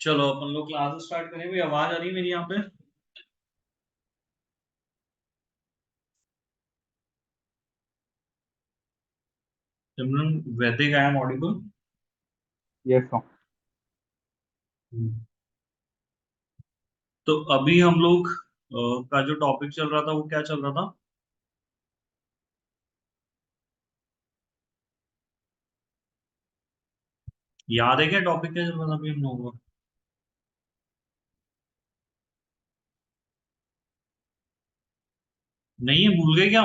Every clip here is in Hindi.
चलो अपन लोग क्लास स्टार्ट करें। भाई आवाज आ रही है मेरी यहाँ पे? सिमरन, वैदिक I am audible? Yes sir. तो अभी हम लोग का जो टॉपिक चल रहा था वो क्या चल रहा था? याद है क्या टॉपिक क्या चल रहा था अभी हम लोगों का? नहीं है, भूल गए क्या?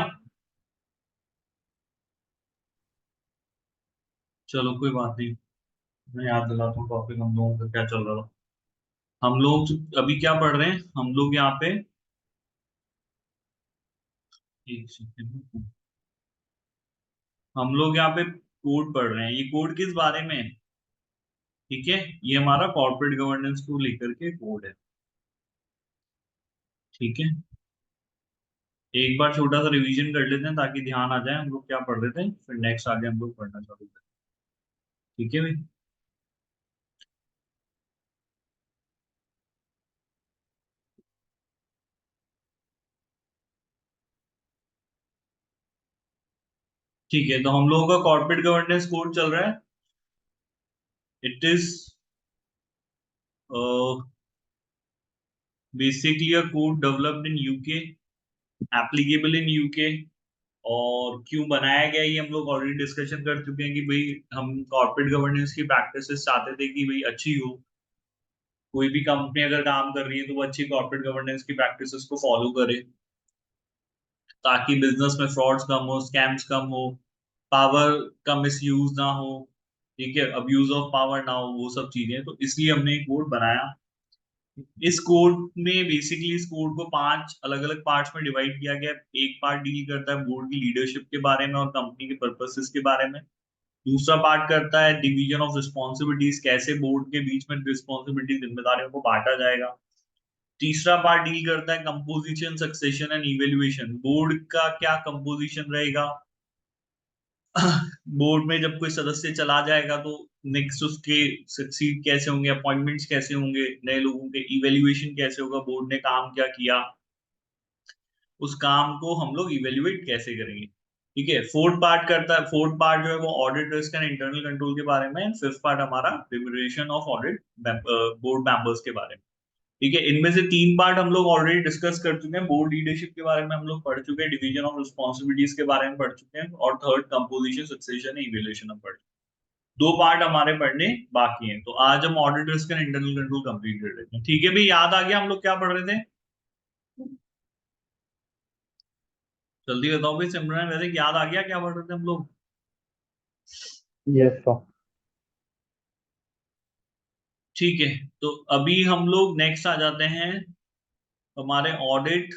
चलो कोई बात नहीं, मैं याद दिलाता हूँ टॉपिक हम लोगों का क्या चल रहा था। हम लोग अभी क्या पढ़ रहे हैं हम लोग यहाँ पे? एक सेकंड। हम लोग यहाँ पे कोड पढ़ रहे हैं। ये कोड किस बारे में है? ठीक है, ये हमारा कॉर्पोरेट गवर्नेंस को लेकर के कोड है। ठीक है, एक बार छोटा सा रिवीजन कर लेते हैं ताकि ध्यान आ जाए हम लोग क्या पढ़ रहे थे, फिर नेक्स्ट आगे हम लोग पढ़ना चालू करें। ठीक है भाई। ठीक है, तो हम लोगों का कॉर्पोरेट गवर्नेंस कोड चल रहा है। It is basically a code developed in UK, applicable in UK. और क्यों बनाया गया ये हम लोग ऑलरेडी डिस्कशन कर चुके हैं कि भाई हम कॉर्पोरेट गवर्नेंस की प्रैक्टिसेस चाहते थे कि भाई अच्छी हो। कोई भी कंपनी अगर काम कर रही है तो वो अच्छी कॉर्पोरेट गवर्नेंस की प्रैक्टिसेस को फॉलो करे ताकि बिजनेस में फ्रॉड्स कम हो, स्कैम्स कम हो, पावर का मिसयूज ना हो। ठीक है, अब्यूज ऑफ पावर ना हो, वो सब चीजें। तो इसलिए हमने एक कोड बनाया। इस कोड में बेसिकली इस कोड को 5 अलग अलग पार्ट्स में डिवाइड किया गया है। एक पार्ट डील करता है बोर्ड की लीडरशिप के बारे में और कंपनी के पर्पसेस के बारे में। दूसरा पार्ट करता है डिवीजन ऑफ रिस्पॉन्सिबिलिटीज, कैसे बोर्ड के बीच में रिस्पॉन्सिबिलिटी जिम्मेदारियों को बांटा जाएगा। तीसरा पार्ट डील करता है composition, succession and evaluation, board का क्या कंपोजिशन रहेगा। बोर्ड में जब कोई सदस्य चला जाएगा तो नेक्स्ट उसके सक्सीड कैसे होंगे, अपॉइंटमेंट्स कैसे होंगे नए लोगों के, इवेल्युएशन कैसे होगा, बोर्ड ने काम क्या किया, उस काम को हम लोग इवेल्युएट कैसे करेंगे। ठीक है, फोर्थ पार्ट जो है वो audit risk and internal control के बारे में। फिफ्थ पार्ट हमारा remuneration of audit board members के बारे में। ठीक है, इनमें से 3 पार्ट हम लोग ऑलरेडी डिस्कस कर चुके हैं। बोर्ड लीडरशिप के बारे में हम लोग पढ़ चुके हैं, डिवीजन ऑफ रिस्पॉन्सिबिलिटीज के बारे में पढ़ चुके हैं, और थर्ड कंपोजिशन, सक्सेशन, इवेल्युएशन हम पढ़ चुके हैं। 2 पार्ट हमारे पढ़ने बाकी हैं, तो आज हम audit risk and internal control complete कर लेते हैं। ठीक है भाई, याद आ गया हम लोग क्या पढ़ रहे थे? जल्दी बताओ भाई सिमरन, वैसे याद आ गया क्या पढ़ रहे थे हम लोग? Yes sir. ठीक है, तो अभी हम लोग नेक्स्ट आ जाते हैं हमारे ऑडिट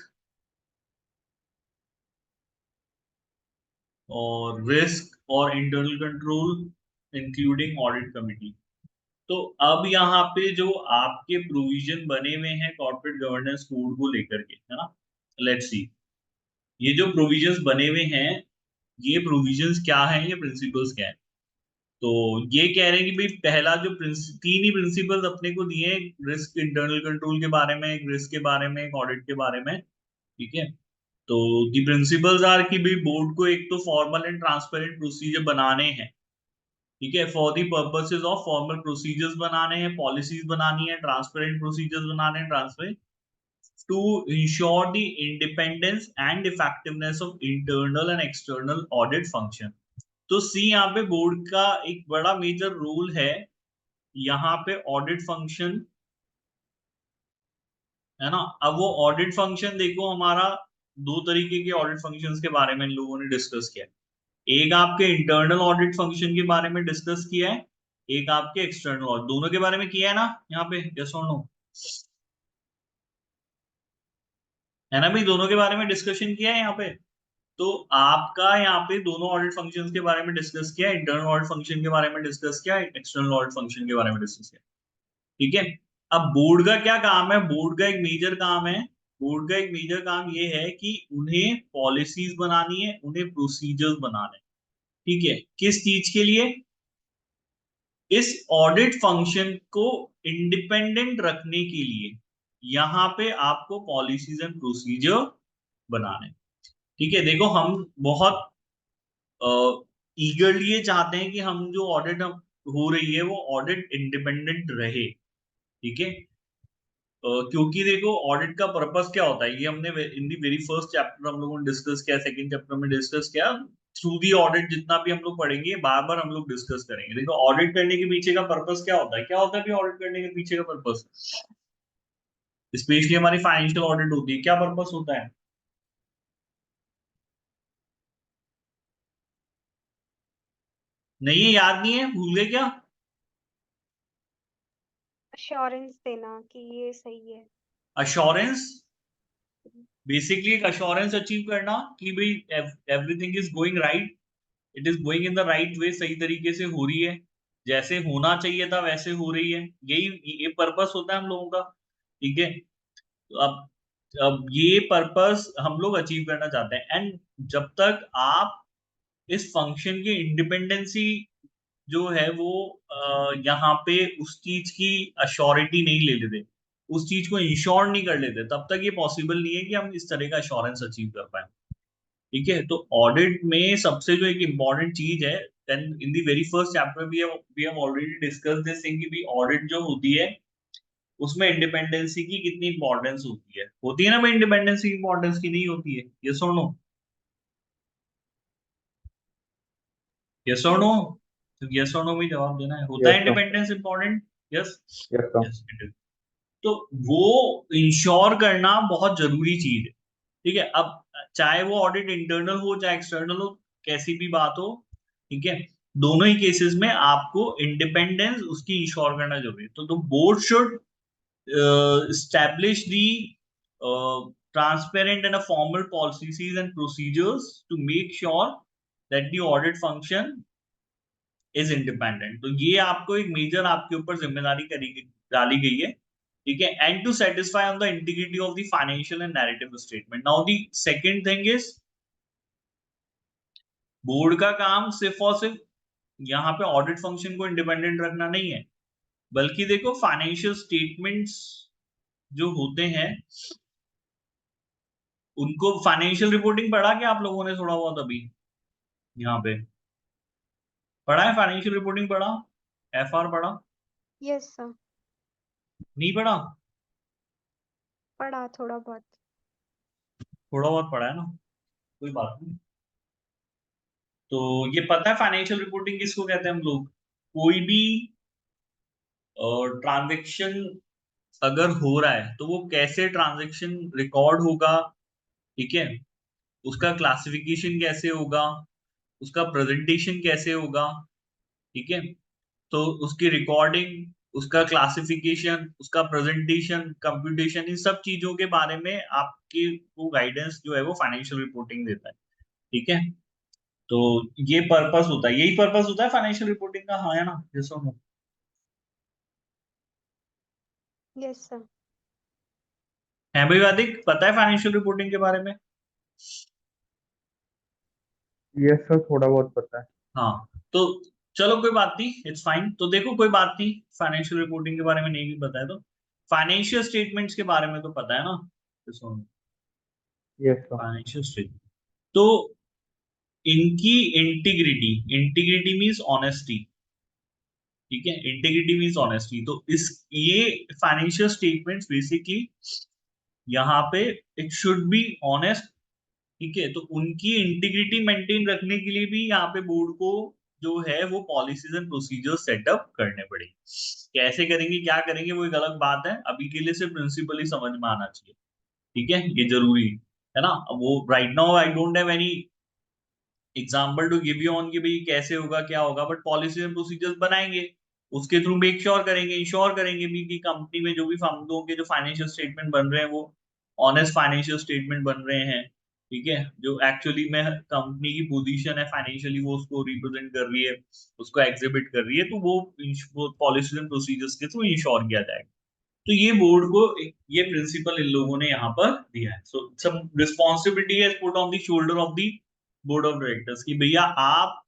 और रिस्क और internal control including audit committee. तो अब यहाँ पे जो आपके प्रोविजन बने हुए हैं कॉर्पोरेट गवर्नेंस कोड को लेकर के, है ना, लेट्स सी। ये जो प्रोविजंस बने हुए हैं, ये प्रोविजंस क्या हैं, ये प्रिंसिपल्स क्या हैं? तो ये कह रहे हैं कि भाई पहला जो 3 ही प्रिंसिपल्स अपने को दिए हैं, रिस्क इंटरनल कंट्रोल के बारे में, एक रिस्क के बारे में, एक ऑडिट के बारे में। ठीक है, तो दी प्रिंसिपल्स आर कि भाई बोर्ड को एक तो फॉर्मल एंड ट्रांसपेरेंट प्रोसीजर बनाने हैं। ठीक है, for the purposes of formal procedures बनाने हैं, पॉलिसीज बनानी है, ट्रांसपेरेंट प्रोसीजर्स बनाने हैं, transparent to ensure the independence and effectiveness of internal and external audit function. तो सी यहाँ पे बोर्ड का एक बड़ा मेजर रोल है। यहाँ पे ऑडिट फंक्शन, है ना। अब वो ऑडिट फंक्शन देखो हमारा, 2 तरीके के ऑडिट फंक्शंस के बारे में इन लोगों ने डिस्कस किया है। एक आपके इंटरनल ऑडिट फंक्शन के बारे में डिस्कस किया है, एक आपके एक्सटर्नल ऑडिट, दोनों के बारे में किया है ना यहाँ पे, यस और नो? है ना भाई, दोनों के बारे में डिस्कशन किया है यहाँ पे। तो आपका यहाँ पे दोनों ऑडिट फंक्शंस के बारे में डिस्कस किया, इंटरनल ऑडिट फंक्शन के बारे में डिस्कस किया, एक्सटर्नल ऑडिट फंक्शन के बारे में डिस्कस किया। ठीक है, अब बोर्ड का क्या काम है? बोर्ड का एक मेजर काम है, बोर्ड का एक मेजर काम ये है कि उन्हें पॉलिसीज बनानी है, उन्हें प्रोसीजर्स बनाने हैं। ठीक है, किस चीज के लिए? इस ऑडिट फंक्शन को इंडिपेंडेंट रखने के लिए यहाँ पे आपको पॉलिसीज एंड प्रोसीजर बनाने, ठीक है। देखो हम बहुत ईगरली ये चाहते हैं कि हम जो ऑडिट हो रही है वो ऑडिट इंडिपेंडेंट रहे, ठीक है। क्योंकि देखो ऑडिट का पर्पस क्या होता है, ये हमने इन दी वेरी फर्स्ट चैप्टर हम लोगों ने डिस्कस किया, सेकंड चैप्टर में डिस्कस किया। थ्रू दी ऑडिट जितना भी हम लोग पढ़ेंगे बार बार हम लोग डिस्कस करेंगे। देखो ऑडिट करने के पीछे का पर्पस क्या होता है, क्या होता है भी ऑडिट करने के पीछे का पर्पस, स्पेशली हमारी फाइनेंशियल ऑडिट होती है, क्या पर्पस होता है? नहीं है, याद नहीं है, भूल गए क्या? अश्योरेंस देना कि ये सही है। अश्योरेंस, बेसिकली एक अश्योरेंस अचीव करना कि भाई everything is going right, it is going in the right way, सही तरीके से हो रही है, जैसे होना चाहिए था वैसे हो रही है। यही ये पर्पस होता है हम लोगों का, ठीक है। तो अब ये पर्पस हम लोग अचीव करना चाहते हैं। एंड जब तक आप इस फंक्शन की इंडिपेंडेंसी जो है वो यहाँ पे उस चीज की अश्योरिटी नहीं ले लेते, उस चीज को इंश्योर नहीं कर लेते, तब तक ये पॉसिबल नहीं है कि हम इस तरह का अश्योरेंस अचीव कर पाए, ठीक है। तो ऑडिट में सबसे जो एक इम्पॉर्टेंट चीज है, then in the very first chapter we have already discuss this thing कि भी ऑडिट जो होती है उसमें इंडिपेंडेंसी की कितनी इंपॉर्टेंस होती है ना भाई, इंडिपेंडेंसी की इंपॉर्टेंस की नहीं होती है, यस और नो? यस और नो? यस। यस और नो में जवाब देना है, होता है Yes, sir. Independence important? Yes, Yes, sir. Yes it is. तो वो इंश्योर करना बहुत जरूरी चीज है, ठीक है। अब चाहे वो ऑडिट इंटरनल हो चाहे एक्सटर्नल हो, कैसी भी बात हो, ठीक है, दोनों ही केसेस में आपको इंडिपेंडेंस उसकी इंश्योर करना जरूरी है। तो board should establish the transparent and a formal policies and procedures to make sure that the audit function is independent। तो ये आपको एक मेजर आपके ऊपर जिम्मेदारी करी डाली गई है, ठीक है। And to satisfy on the integrity of the financial and narrative statement. Now the second thing is, board का काम सिर्फ और सिर्फ यहाँ पे ऑडिट फंक्शन को इंडिपेंडेंट रखना नहीं है, बल्कि देखो फाइनेंशियल स्टेटमेंट्स जो होते हैं उनको, फाइनेंशियल रिपोर्टिंग पढ़ा क्या आप लोगों ने थोड़ा बहुत अभी यहाँ पे? पढ़ा है फाइनेंशियल रिपोर्टिंग, पढ़ा? एफआर पढ़ा? Yes sir. नहीं पढ़ा? पढ़ा थोड़ा बहुत। थोड़ा बहुत पढ़ा है ना, कोई बात नहीं। तो ये पता है फाइनेंशियल रिपोर्टिंग किसको कहते हैं हम लोग? कोई भी ट्रांजेक्शन अगर हो रहा है तो वो कैसे ट्रांजेक्शन रिकॉर्ड होगा, ठीक है, उसका क्लासिफिकेशन कैसे होगा, उसका प्रेजेंटेशन कैसे होगा, ठीक है। तो उसकी रिकॉर्डिंग, उसका क्लासिफिकेशन, उसका प्रेजेंटेशन, कंप्यूटेशन, इन सब चीजों के बारे में आपकी वो गाइडेंस जो है वो फाइनेंशियल रिपोर्टिंग देता है, ठीक है। तो ये पर्पस होता है, यही पर्पस होता है फाइनेंशियल रिपोर्टिंग का, हाँ है ना, ये सुनो। Yes sir. है भाई वादिक, पता है फाइनेंशियल रिपोर्टिंग के बारे में? Yes, sir. थोड़ा बहुत पता है. हाँ, तो चलो कोई बात नहीं, इट्स फाइन। तो देखो कोई बात नहीं, फाइनेंशियल रिपोर्टिंग के बारे में नहीं भी पता है तो फाइनेंशियल स्टेटमेंट्स के बारे में तो पता है ना, तो सुनो। Yes, sir. फाइनेंशियल स्टेटमेंट, तो इनकी इंटीग्रिटी, इंटीग्रिटी मींस ऑनेस्टी, ठीक है, इंटीग्रिटी मींस ऑनेस्टी। तो इस ये फाइनेंशियल स्टेटमेंट्स बेसिकली यहाँ पे इट शुड बी ऑनेस्ट, ठीक है। तो उनकी इंटीग्रिटी मेंटेन रखने के लिए भी यहाँ पे बोर्ड को जो है वो पॉलिसीज एंड प्रोसीजर सेटअप करने पड़ेंगे। कैसे करेंगे क्या करेंगे वो एक अलग बात है, अभी के लिए सिर्फ प्रिंसिपल ही समझ में आना चाहिए, ठीक है, ये जरूरी है ना। अब वो right now I don't have any example to give you on कि भाई कैसे होगा क्या होगा, बट पॉलिसी एंड प्रोसीजर्स बनाएंगे, उसके थ्रू मेक श्योर करेंगे, इंश्योर करेंगे भी कि कंपनी में जो भी हम लोगों के जो फाइनेंशियल स्टेटमेंट बन रहे हैं वो ऑनेस्ट फाइनेंशियल स्टेटमेंट बन रहे हैं, ठीक है। जो एक्चुअली में कंपनी की पोजीशन है फाइनेंशियली वो उसको रिप्रेजेंट कर रही है, उसको एग्जिबिट कर रही है, तो वो पॉलिसीज एंड प्रोसीजर्स के थ्रू इंश्योर किया जाएगा। तो ये बोर्ड को ये प्रिंसिपल इन लोगों ने यहाँ पर दिया है। सो सम रिस्पॉन्सिबिलिटी है put on the shoulder of the board of directors कि भैया आप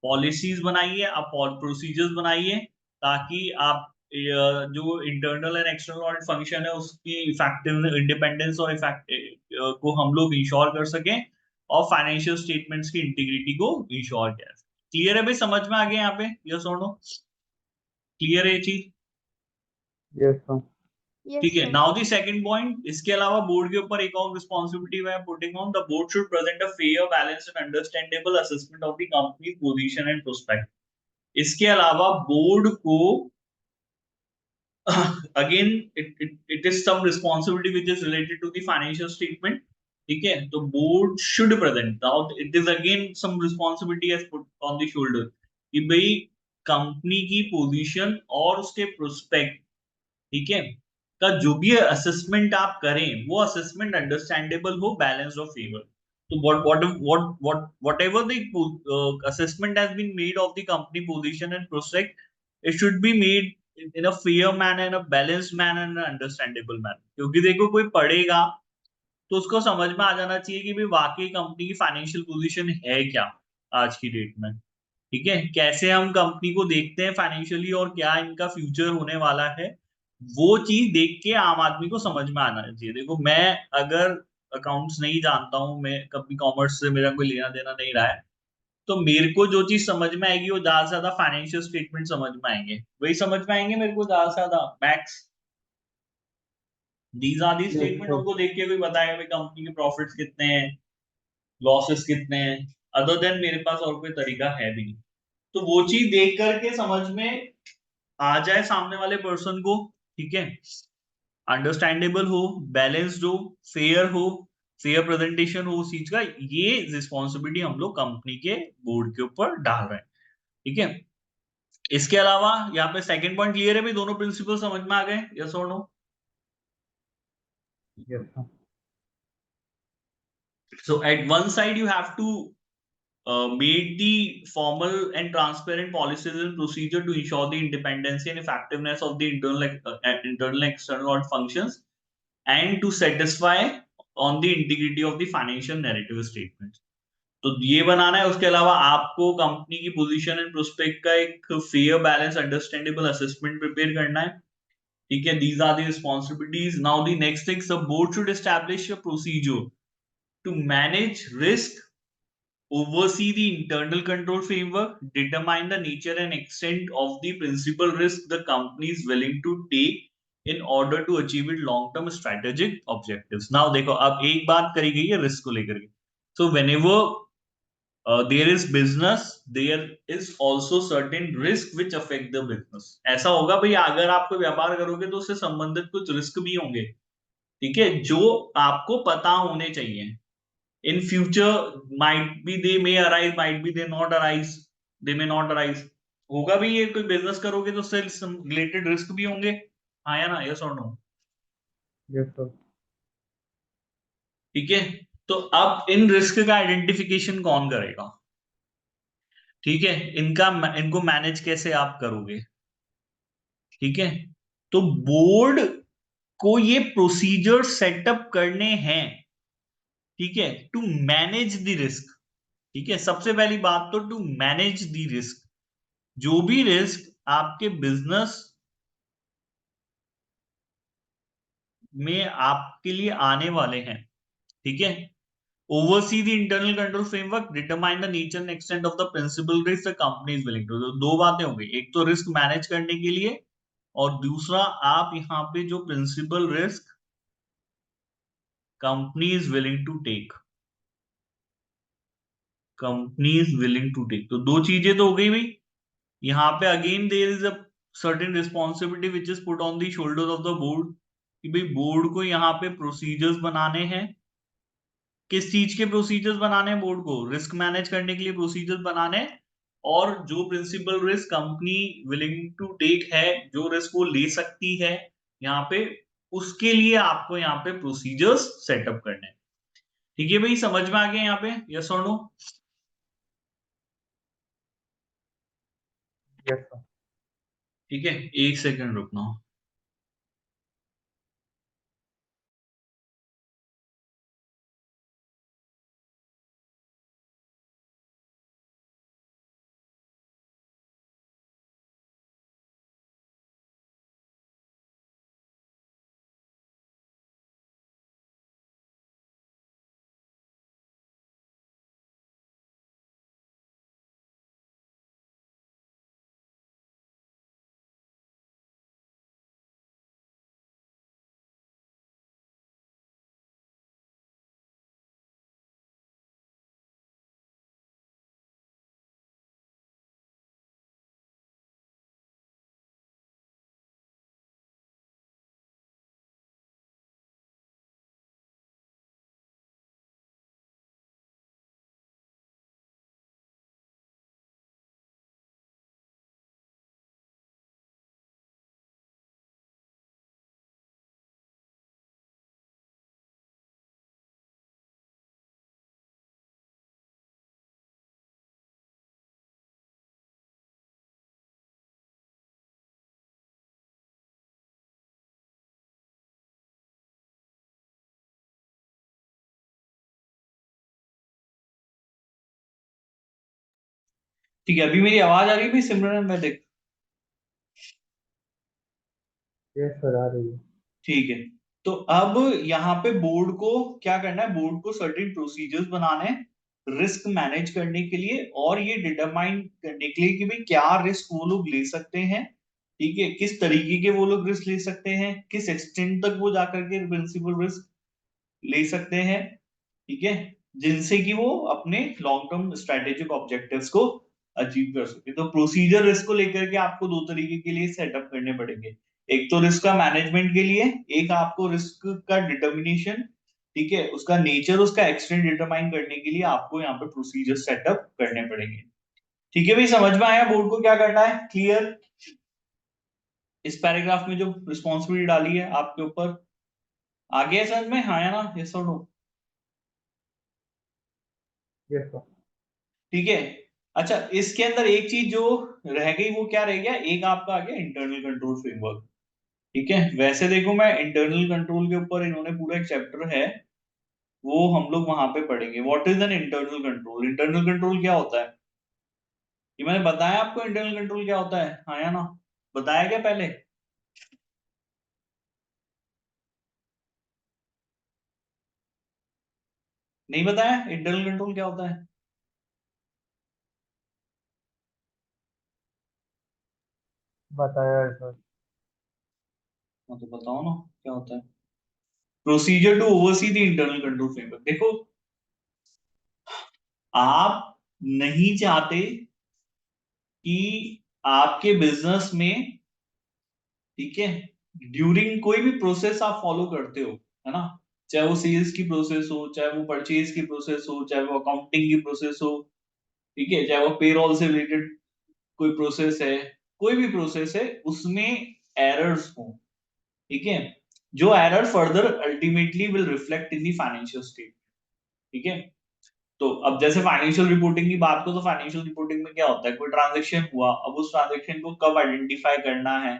पॉलिसीज बनाइए, आप प्रोसीजर्स बनाइए, ताकि आप जो internal and external audit function है उसकी इफेक्टिव इंडिपेंडेंस और इफेक्ट को हम लोग इंश्योर कर सकें, और फाइनेंशियल स्टेटमेंट्स की इंटीग्रिटी को इंश्योर किया। क्लियर है भाई, समझ में आ गया यहाँ पे? यस और नो? क्लियर है ये चीज? Yes, sir. ठीक Yes, है। sir. Now the second point, इसके अलावा बोर्ड के ऊपर एक और रिस्पॉन्सिबिलिटी है putting on, the board should present a fair, balanced and understandable assessment of the company position and prospect. इसके अलावा बोर्ड को again it is some responsibility which is related to the financial statement, ठीक है? तो board should present, now it is again some responsibility as put on the shoulder कि भाई कंपनी की पोजीशन और उसके प्रोस्पेक्ट, ठीक है, का जो भी असेसमेंट आप करें वो असेसमेंट अंडरस्टैंडेबल हो, बैलेंस्ड और फेवर। तो whatever the assessment has been made of the company position and prospect, it should be made in a fair manner, in a balanced manner, and an understandable manner। क्योंकि देखो कोई पढ़ेगा तो उसको समझ में आ जाना चाहिए कि भाई वाकई कंपनी की फाइनेंशियल पोजीशन है क्या आज की डेट में, ठीक है, कैसे हम कंपनी को देखते हैं फाइनेंशियली और क्या इनका फ्यूचर होने वाला है, वो चीज देख के आम आदमी को समझ में आना चाहिए। देखो मैं अगर अकाउंट्स नहीं जानता हूँ, मैं कभी कॉमर्स से मेरा कोई लेना देना नहीं रहा है, तो मेरे को जो चीज समझ में आएगी वो ज्यादा से ज्यादा फाइनेंशियल स्टेटमेंट समझ में आएंगे, वही समझ में आएंगे मेरे को ज्यादा से ज्यादा max. These are the Yes, statement sir. उनको देख के कोई बताएगा भाई कंपनी के प्रॉफिट्स कितने हैं, लॉसेस कितने हैं, अदर देन मेरे पास और कोई तरीका है भी नहीं। तो वो चीज देख करके समझ में आ जाए सामने वाले पर्सन को, ठीक है, अंडरस्टैंडेबल हो, बैलेंस्ड हो, फेयर हो, फेयर प्रेजेंटेशन हो उस चीज का, ये रिस्पॉन्सिबिलिटी हम लोग कंपनी के बोर्ड के ऊपर डाल रहे हैं, ठीक है। इसके अलावा यहाँ पे सेकंड पॉइंट क्लियर है भाई, दोनों प्रिंसिपल समझ में आ गए, यस और no? Yes, sir. So at one side you have to made the formal and transparent policies and procedure to ensure the independence and effectiveness of the internal and external audit functions, and to satisfy on the integrity of the financial narrative statements। तो ये बनाना है। उसके अलावा आपको कंपनी की पोजीशन एंड प्रोस्पेक्ट का एक fair, balance, understandable assessment prepare करना है, ठीक है। These are the responsibilities. Now the next thing, the board should establish a procedure to manage risk, oversee the internal control framework, determine the nature and extent of the principal risk the company is willing to take in order to achieve its long-term strategic objectives। Now देखो अब एक बात करी गई है रिस्क को लेकर के। So whenever there is business, there is also certain risk which affect the business। ऐसा होगा भाई, अगर आप कोई व्यापार करोगे तो उससे संबंधित कुछ रिस्क भी होंगे, ठीक है, जो आपको पता होने चाहिए। In future might be they may arise, might be they not arise, they may not arise। होगा भी, ये कोई बिजनेस करोगे तो उससे रिलेटेड रिस्क भी होंगे, हाँ या ना, यस और नो? Yes, sir. ठीक है। तो अब इन रिस्क का आइडेंटिफिकेशन कौन करेगा, ठीक है, इनको मैनेज कैसे आप करोगे, ठीक है। तो बोर्ड को ये प्रोसीजर सेटअप करने हैं, ठीक है, टू मैनेज द रिस्क, ठीक है। सबसे पहली बात तो टू मैनेज द रिस्क, जो भी रिस्क आपके बिजनेस में आपके लिए आने वाले हैं, ठीक है। Oversee the internal control framework, determine the nature and extent of the principal risk the company is willing to. दो बातें हो गई, एक तो रिस्क मैनेज करने के लिए, और दूसरा आप यहाँ पे जो principal risk company is willing to take, company is willing to take, तो दो चीजें तो हो गई भाई। यहाँ पे again there is a certain responsibility which is put on the shoulders of the board, कि भाई बोर्ड को यहाँ पे प्रोसीजर्स बनाने हैं। किस चीज के प्रोसीजर्स बनाने हैं बोर्ड को? रिस्क मैनेज करने के लिए प्रोसीजर्स बनाने, और जो principal risk company willing to take है, जो रिस्क वो ले सकती है यहाँ पे, उसके लिए आपको यहाँ पे प्रोसीजर्स सेटअप करने हैं, ठीक है भाई, समझ में आ गया यहाँ पे, यस और नो? Yes, sir. ठीक है, एक सेकंड रुकना। ठीक है, अभी मेरी आवाज आ रही है भाई सिमरन में देख? यस सर, आ रही है। ठीक है, तो अब यहाँ पे बोर्ड को क्या करना है, बोर्ड को सर्टेन प्रोसीजर्स बनाने हैं रिस्क मैनेज करने के लिए, और ये डिटरमाइन करने के लिए कि भाई क्या रिस्क वो लोग ले सकते हैं, ठीक है, किस तरीके के वो लोग रिस्क ले सकते हैं, किस एक्सटेंट तक वो जाकर के प्रिंसिपल रिस्क ले सकते हैं, ठीक है, जिनसे कि वो अपने लॉन्ग टर्म स्ट्रेटेजिक ऑब्जेक्टिव्स को अचीव कर सके। तो प्रोसीजर रिस्क को लेकर के आपको दो तरीके के लिए सेटअप करने पड़ेंगे, एक तो रिस्क का मैनेजमेंट के लिए, एक आपको रिस्क का डिटर्मिनेशन, ठीक है, उसका नेचर, उसका एक्सटेंट डिटरमाइन करने के लिए आपको यहाँ पे प्रोसीजर सेटअप करने पड़ेंगे। ठीक है भाई, समझ में आया बोर्ड को क्या करना है, क्लियर? इस पैराग्राफ में जो रिस्पॉन्सिबिलिटी डाली है आपके ऊपर, आगे समझ में, हाँ या ना, यस और नो? Yes sir. ठीक है। अच्छा, इसके अंदर एक चीज जो रह गई वो क्या रह गया, एक आपका आ गया इंटरनल कंट्रोल फ्रेमवर्क। ठीक है, वैसे देखो मैं इंटरनल कंट्रोल के ऊपर इन्होंने पूरा एक चैप्टर है, वो हम लोग वहां पे पढ़ेंगे। What is an internal control, internal control क्या होता है, ये मैंने बताया आपको इंटरनल कंट्रोल क्या होता है, हाँ या ना? बताया क्या पहले? नहीं बताया इंटरनल कंट्रोल क्या होता है? बताया है सर। हाँ तो बताओ ना क्या होता है। Procedure to oversee the internal control framework. देखो, आप नहीं चाहते कि आपके बिजनेस में, ठीक है, ड्यूरिंग कोई भी प्रोसेस आप फॉलो करते हो, है ना, चाहे वो सेल्स की प्रोसेस हो, चाहे वो परचेज की प्रोसेस हो, चाहे वो अकाउंटिंग की प्रोसेस हो, ठीक है, चाहे वो पेरोल से रिलेटेड कोई प्रोसेस है, कोई भी प्रोसेस है, उसमें एरर्स हो, ठीक है, जो error further ultimately will reflect in the financial state, ठीक है। तो अब जैसे फाइनेंशियल रिपोर्टिंग की बात करो, तो फाइनेंशियल रिपोर्टिंग में क्या होता है, कोई ट्रांजेक्शन हुआ, अब उस ट्रांजेक्शन को कब आइडेंटिफाई करना है,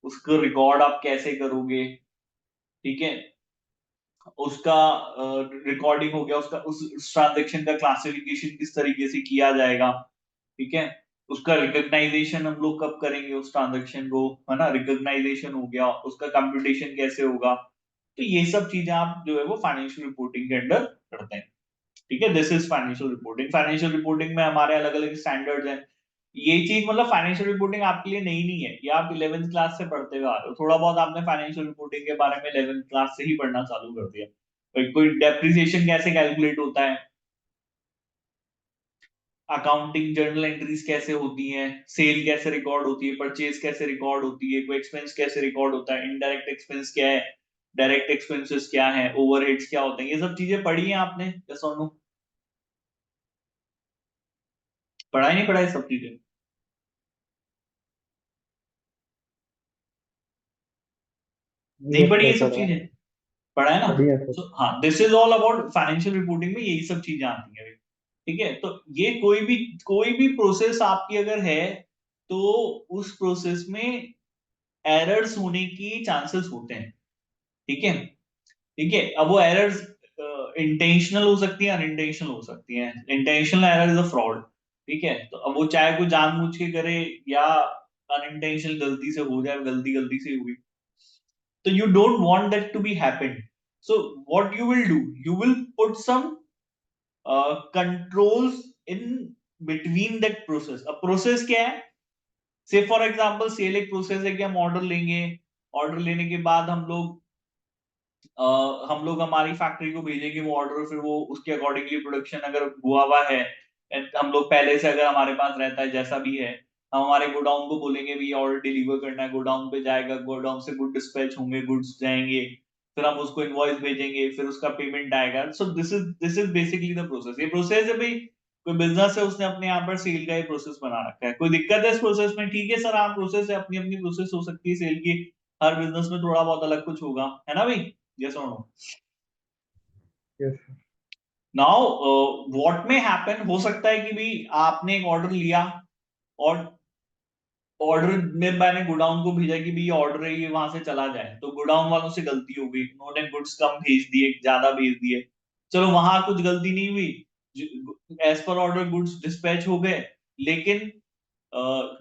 उसको रिकॉर्ड आप कैसे करोगे, ठीक है, उसका रिकॉर्डिंग हो गया, उसका उस ट्रांजेक्शन का क्लासिफिकेशन किस तरीके से किया जाएगा, ठीक है, उसका रिकॉग्नाइजेशन हम लोग कब करेंगे उस ट्रांजेक्शन को, है ना, रिकॉग्नाइजेशन हो गया, उसका कंप्यूटेशन कैसे होगा। तो ये सब चीजें आप जो है वो फाइनेंशियल रिपोर्टिंग के अंडर करते हैं, ठीक है। This is financial reporting. Financial reporting में हमारे अलग अलग स्टैंडर्ड्स हैं। ये चीज मतलब फाइनेंशियल रिपोर्टिंग आपके लिए नई नहीं है, ये आप 11th क्लास से पढ़ते हुए आ रहे हो, थोड़ा बहुत आपने फाइनेंशियल रिपोर्टिंग के बारे में 11th क्लास से ही पढ़ना चालू कर दिया। कोई डेप्रिसिएशन कैसे कैलकुलेट होता है, अकाउंटिंग जर्नल एंट्रीज कैसे होती हैं, सेल कैसे रिकॉर्ड होती है, परचेज कैसे रिकॉर्ड होती है, कोई एक्सपेंस कैसे रिकॉर्ड होता है, इनडायरेक्ट एक्सपेंस क्या है, डायरेक्ट एक्सपेंसेस क्या है, ओवरहेड्स क्या होते हैं, ये सब चीजें पढ़ी हैं आपने या सोनू? पढ़ाई नहीं पढ़ाई सब चीजें? नहीं यस पढ़ी सर, ये सब पढ़ा चीजें? पढ़ा है ना? बढ़िया सर। हाँ, this is all about financial reporting में यही सब चीजें आती हैं, ठीक है। तो ये कोई भी प्रोसेस आपकी अगर है, तो उस प्रोसेस में एरर्स होने की चांसेस होते हैं, ठीक है, ठीक है। अब वो एरर्स इंटेंशनल हो सकती है, अनइंटेंशनल हो सकती है। Intentional error is a fraud, ठीक है, तो अब वो चाहे कोई जानबूझ के करे या अनइंटेंशनल गलती से हो जाए, गलती गलती से हुई, so you don't want that to be happen. So what you will do, you will put some controls in between that process. अब प्रोसेस क्या है, से फॉर एग्जांपल सेल एक प्रोसेस है कि हम ऑर्डर लेंगे, ऑर्डर लेने के बाद हम लोग हमारी फैक्ट्री को भेजेंगे वो ऑर्डर, फिर वो उसके अकॉर्डिंगली प्रोडक्शन अगर हुआ है, and हम लोग पहले से अगर हमारे पास रहता है जैसा भी है, हम हमारे गोडाउन को बोलेंगे भी ऑर्डर डिलीवर करना है, गोडाउन पे जाएगा, गोडाउन से गुड डिस्पैच होंगे, गुड्स जाएंगे, फिर हम उसको इनवॉइस भेजेंगे, फिर उसका पेमेंट आएगा। सो this is basically the process. ये प्रोसेस है भाई, कोई बिजनेस है उसने अपने यहाँ पर सेल का ये प्रोसेस बना रखा है, कोई दिक्कत है इस प्रोसेस में? ठीक है सर, हाँ प्रोसेस है, अपनी अपनी प्रोसेस हो सकती है सेल की, हर बिजनेस में थोड़ा बहुत अलग कुछ होगा, है ना भाई, यस और no? Yes sir. Now what may happen, हो सकता है कि भी आपने एक ऑर्डर लिया, और ऑर्डर में मैंने गोडाउन को भेजा कि भी ऑर्डर है ये वहां से चला जाए, तो गोडाउन वालों से गलती हो गई, उन्होंने गुड्स कम भेज दिए, ज्यादा भेज दिए, चलो वहां कुछ गलती नहीं हुई, as per order goods dispatch हो गए, लेकिन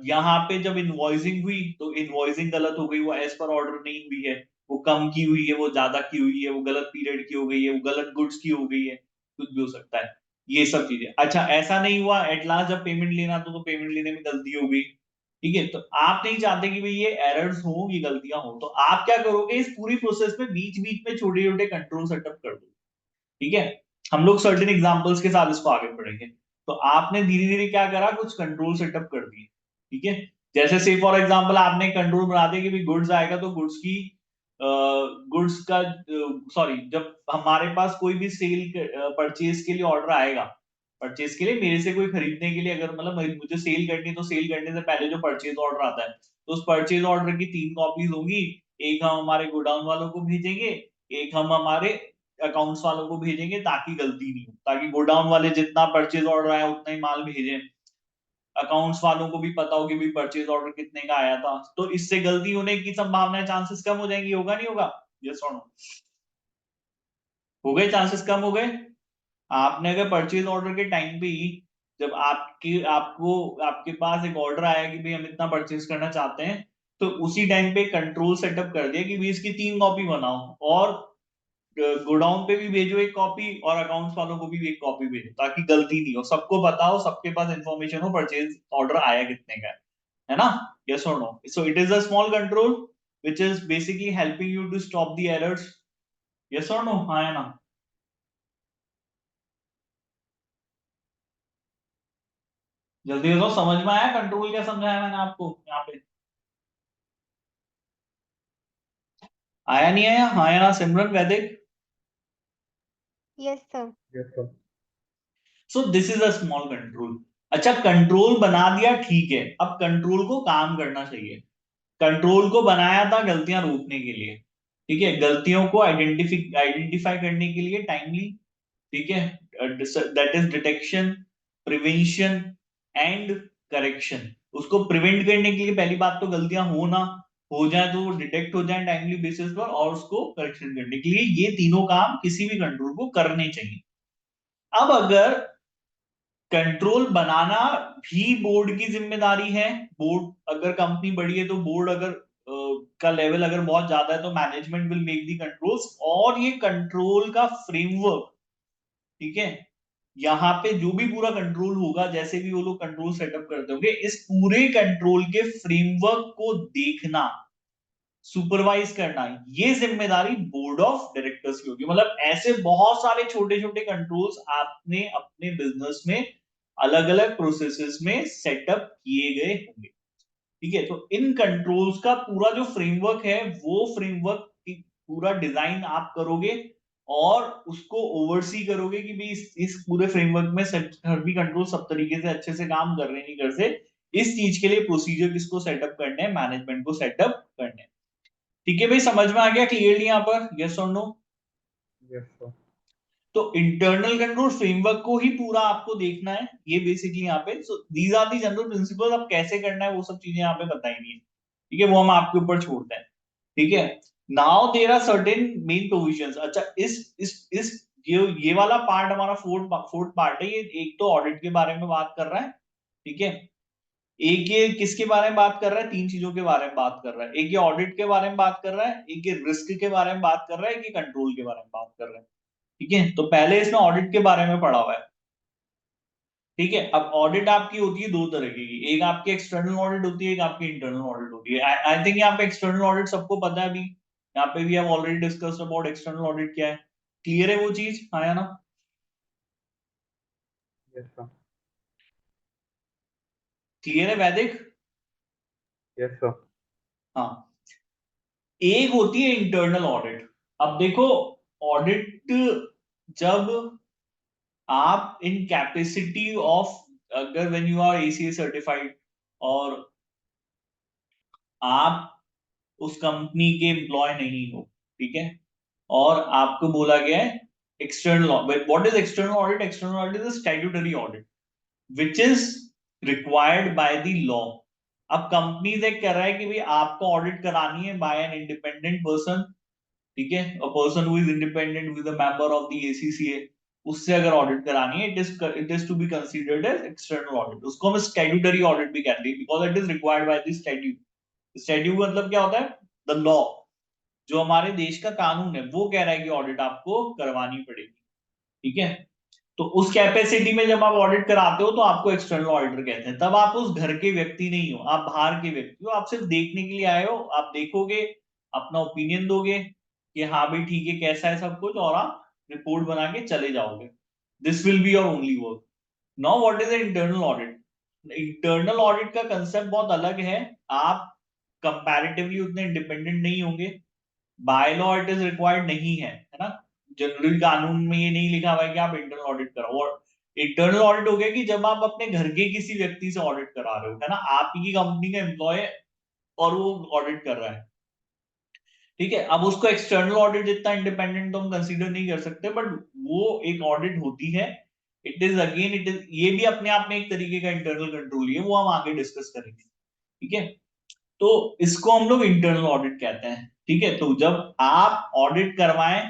यहाँ पे जब इनवॉइसिंग हुई तो इनवॉइसिंग गलत हो गई, वो एज पर ऑर्डर नहीं हुई है, वो कम की हुई है, वो ज्यादा की हुई है, वो गलत पीरियड की हो गई है, वो गलत गुड्स की हो गई है, कुछ भी हो सकता है, ये सब चीजें। अच्छा ऐसा नहीं हुआ एट लास्ट जब पेमेंट लेना तो पेमेंट लेने में गलती हो गई, ठीक है, तो आप नहीं चाहते कि भाई ये एरर्स हो, ये गलतियां हो, तो आप क्या करोगे, इस पूरी प्रोसेस में बीच बीच में छोटे छोटे कंट्रोल सेटअप कर दो, ठीक है। हम लोग सर्टेन एग्जांपल्स के साथ इसको आगे बढ़ेंगे। तो आपने धीरे धीरे क्या करा, कुछ कंट्रोल सेटअप कर दिए, ठीक है। जैसे से फॉर एग्जांपल आपने कंट्रोल बना दिया कि भाई गुड्स आएगा तो गुड्स की गुड्स का सॉरी, जब हमारे पास कोई भी सेल परचेज के लिए ऑर्डर आएगा, परचेज के लिए मेरे से कोई खरीदने के लिए, अगर मतलब मुझे सेल करनी है तो सेल करने से पहले जो परचेज ऑर्डर आता है, तो उस परचेज ऑर्डर की 3 कॉपीज होंगी, एक हम हमारे गोडाउन वालों को भेजेंगे, एक हम हमारे अकाउंट्स वालों को भेजेंगे, ताकि गलती नहीं हो, ताकि गोडाउन वाले जितना परचेज ऑर्डर आया उतना ही माल भेजें, अकाउंट्स वालों को भी पता हो कि भाई परचेज ऑर्डर कितने का आया था, तो इससे गलती होने की संभावना, चांसेस कम हो जाएंगी, होगा नहीं होगा, यस और नो, हो गए चांसेस कम हो गए। आपने अगर परचेज ऑर्डर के टाइम पे ही, जब आपको आपके पास एक ऑर्डर आया कि भाई हम इतना परचेज करना चाहते हैं, तो उसी टाइम पे कंट्रोल सेटअप कर दिया कि भाई इसकी 3 कॉपी बनाओ, और गोडाउन पे भी भेजो एक कॉपी, और अकाउंट्स वालों को भी एक कॉपी भेजो, ताकि गलती नहीं हो, सबको पता हो, सबके पास इंफॉर्मेशन हो परचेज ऑर्डर आया कितने का है ना, yes or no, so it is a small control which is basically helping you to stop the errors, yes or no, हाँ है ना। जल्दी बताओ समझ में आया कंट्रोल क्या समझाया मैंने आपको यहाँ पे, आया नहीं आया, हाँ या ना सिमरन वैदिक। Yes sir. Yes, sir. So this is a small control. अच्छा कंट्रोल बना दिया ठीक है, अब कंट्रोल को काम करना चाहिए। कंट्रोल को बनाया था गलतियां रोकने के लिए, ठीक है, गलतियों को आइडेंटिफाई करने के लिए टाइमली, ठीक है, that is detection, prevention and correction. उसको प्रिवेंट करने के लिए पहली बात तो गलतियां हो ना, हो जाए तो डिटेक्ट हो जाए टाइमली बेसिस पर, और उसको करेक्शन करने के लिए ये तीनों काम किसी भी कंट्रोल को करने चाहिए। अब अगर कंट्रोल बनाना भी बोर्ड की जिम्मेदारी है, बोर्ड अगर कंपनी बड़ी है तो बोर्ड अगर का लेवल अगर बहुत ज्यादा है तो management will make the controls, और ये कंट्रोल का फ्रेमवर्क, ठीक है, यहाँ पे जो भी पूरा कंट्रोल होगा, जैसे भी वो लोग कंट्रोल सेटअप करते होंगे, इस पूरे कंट्रोल के फ्रेमवर्क को देखना, सुपरवाइज करना, ये जिम्मेदारी बोर्ड ऑफ डायरेक्टर्स की होगी। मतलब ऐसे बहुत सारे छोटे छोटे कंट्रोल्स आपने अपने बिजनेस में अलग अलग प्रोसेसेस में सेटअप किए गए होंगे, ठीक है, तो इन कंट्रोल्स का पूरा जो फ्रेमवर्क है, वो फ्रेमवर्क पूरा डिजाइन आप करोगे, और उसको ओवरसी करोगे कि भी इस पूरे फ्रेमवर्क में हर भी कंट्रोल सब तरीके से अच्छे से काम कर रहे नहीं कर से, इस चीज के लिए प्रोसीजर किसको सेटअप करने हैं, मैनेजमेंट को सेटअप करने हैं, ठीक है भाई, समझ में आ गया क्लियरली यहाँ पर, यस और नो। Yes, sir. तो इंटरनल कंट्रोल फ्रेमवर्क को ही पूरा आपको देखना है, ये बेसिकली यहाँ पे, so these are the general principles, अब कैसे करना है वो सब चीजें यहाँ पे बताई नहीं है, ठीक है, वो हम आपके ऊपर छोड़ते हैं, ठीक है। Now there are certain main provisions. अच्छा इस ये वाला पार्ट हमारा फोर्थ पार्ट है, ये एक तो ऑडिट के बारे में बात कर रहा है, ठीक है, एक ये किसके बारे में बात कर रहा है, 3 चीजों के बारे में बात कर रहा है, एक ये ऑडिट के बारे में बात कर रहा है, एक ये रिस्क के बारे में बात कर रहा है, एक ये कंट्रोल के बारे में बात कर रहा है, ठीक है, तो पहले इसमें ऑडिट के बारे में पढ़ा हुआ है, ठीक है। अब ऑडिट आपकी होती है 2 तरह की, एक आपकी एक्सटर्नल ऑडिट होती है, एक आपकी इंटरनल ऑडिट होती है। आई थिंक यहाँ पे एक्सटर्नल ऑडिट सबको पता है, अभी यहाँ पे भी हम already discuss about external audit क्या है, क्लियर है वो चीज, हाँ या ना, Yes, sir. क्लियर है वैदिक, Yes, sir. हाँ। एक होती है इंटरनल ऑडिट। अब देखो ऑडिट, जब आप इन कैपेसिटी ऑफ, अगर when you are ACA certified, और आप उस कंपनी के एम्प्लॉय नहीं हो, ठीक है, और आपको बोला गया है external audit, what is external audit, external audit is statutory audit which is required by the law. अब कंपनी एक कर रहा है कि भाई आपको ऑडिट करानी है बाय एन इंडिपेंडेंट पर्सन, ठीक है, a person who is independent with a member of the ACCA, उससे अगर ऑडिट करानी है, it is to be considered as external audit. उसको हम स्टैट्यूटरी ऑडिट भी कहते हैं, because it is required by the statute. Statute मतलब क्या होता है? द लॉ, जो हमारे देश का कानून है वो कह रहा है कि ऑडिट आपको करवानी पड़ेगी। ठीक है, तो उस कैपेसिटी में जब आप ऑडिट कराते हो तो आपको एक्सटर्नल ऑडिटर कहते हैं। तब आप उस घर के व्यक्ति नहीं हो, आप बाहर के व्यक्ति हो, आप सिर्फ देखने के लिए आए हो, आप देखोगे, अपना ओपिनियन दोगे कि हाँ भाई ठीक है कैसा है सब कुछ, और आप रिपोर्ट बना के चले जाओगे। This will be your only work. Now what is internal audit? Internal audit का कंसेप्ट बहुत अलग है। आप कंपैरेटिवली उतने इंडिपेंडेंट नहीं होंगे, by law it is required नहीं है ना। जनरल कानून में ये नहीं लिखा हुआ है कि आप इंटरनल ऑडिट कराओ। और इंटरनल ऑडिट हो गया कि जब आप अपने घर के किसी व्यक्ति से ऑडिट करा रहे हो, है ना, आप ही की कंपनी का एम्प्लॉय और वो ऑडिट कर रहा है। ठीक है, अब उसको एक्सटर्नल ऑडिट जितना इंडिपेंडेंट तो हम कंसीडर नहीं कर सकते, बट वो एक ऑडिट होती है। It is again, it is, ये भी अपने आप में एक तरीके का इंटरनल कंट्रोल है, वो हम आगे डिस्कस करेंगे। ठीक है, तो इसको हम लोग इंटरनल ऑडिट कहते हैं। ठीक है, तो जब आप ऑडिट करवाएं